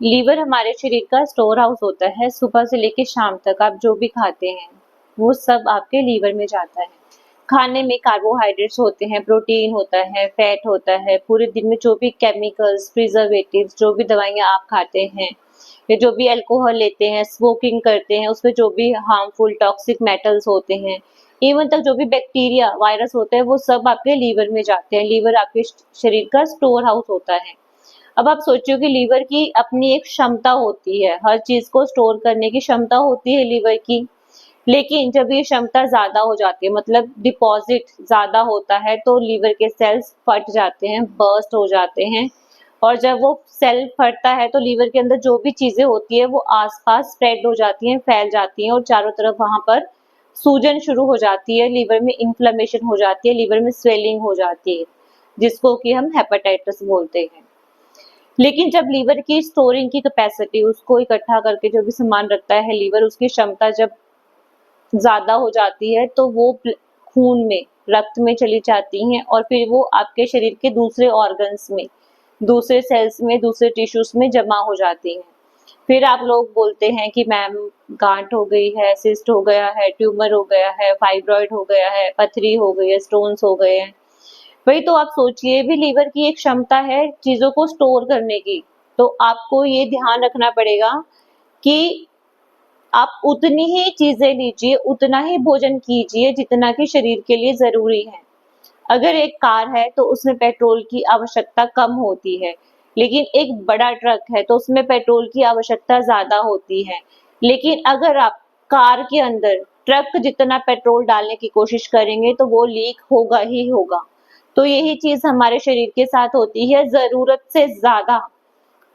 Liver हमारे शरीर का स्टोर हाउस होता है। सुबह से लेके शाम तक आप जो भी खाते हैं वो सब आपके लीवर में जाता है। खाने में कार्बोहाइड्रेट्स होते हैं, प्रोटीन होता है, फैट होता है। पूरे दिन में जो भी केमिकल्स, प्रिजर्वेटिव्स, जो भी दवाइयाँ आप खाते हैं या जो भी अल्कोहल लेते हैं, स्मोकिंग करते हैं, उसमें जो भी हार्मफुल टॉक्सिक मेटल्स होते हैं, इवन तक जो भी बैक्टीरिया, वायरस होते हैं, वो सब आपके लीवर में जाते हैं। लीवर आपके शरीर का स्टोर हाउस होता है। अब आप सोचिए कि लीवर की अपनी एक क्षमता होती है, हर चीज को स्टोर करने की क्षमता होती है लीवर की। लेकिन जब ये क्षमता ज्यादा हो जाती है, मतलब डिपॉजिट ज्यादा होता है, तो लीवर के सेल्स फट जाते हैं, बर्स्ट हो जाते हैं। और जब वो सेल फटता है तो लीवर के अंदर जो भी चीजें होती है वो आसपास स्प्रेड हो जाती हैं, फैल जाती हैं और चारों तरफ वहां पर सूजन शुरू हो जाती है, लीवर में इन्फ्लेमेशन हो जाती है, लीवर में स्वेलिंग हो जाती है, जिसको कि हम हेपेटाइटिस बोलते हैं। लेकिन जब लीवर की स्टोरिंग की कैपेसिटी, उसको इकट्ठा करके जो भी सामान रखता है लीवर, उसकी क्षमता जब ज्यादा हो जाती है तो वो खून में, रक्त में चली जाती हैं और फिर वो आपके शरीर के दूसरे ऑर्गन्स में, दूसरे सेल्स में, दूसरे टिश्यूज में जमा हो जाती हैं। फिर आप लोग बोलते हैं कि मैम गांठ हो गई है, सिस्ट हो गया है, ट्यूमर हो गया है, फाइब्रॉइड हो गया है, पथरी हो गई है, स्टोन्स हो गए हैं। वही तो आप सोचिए, भी लीवर की एक क्षमता है चीजों को स्टोर करने की। तो आपको ये ध्यान रखना पड़ेगा कि आप उतनी ही चीजें लीजिए, उतना ही भोजन कीजिए जितना कि शरीर के लिए जरूरी है। अगर एक कार है तो उसमें पेट्रोल की आवश्यकता कम होती है, लेकिन एक बड़ा ट्रक है तो उसमें पेट्रोल की आवश्यकता ज्यादा होती है। लेकिन अगर आप कार के अंदर ट्रक जितना पेट्रोल डालने की कोशिश करेंगे तो वो लीक होगा ही होगा। तो यही चीज हमारे शरीर के साथ होती है, जरूरत से ज्यादा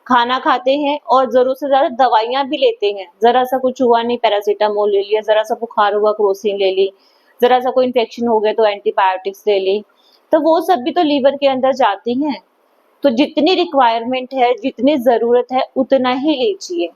खाना खाते हैं और जरूरत से ज्यादा दवाइयां भी लेते हैं। जरा सा कुछ हुआ नहीं, पैरासीटामोल ले लिया, जरा सा बुखार हुआ, क्रोसिन ले ली, जरा सा कोई इन्फेक्शन हो गया तो एंटीबायोटिक्स ले ली। तो वो सब भी तो लीवर के अंदर जाती हैं। तो जितनी रिक्वायरमेंट है, जितनी जरूरत है, उतना ही लीजिए।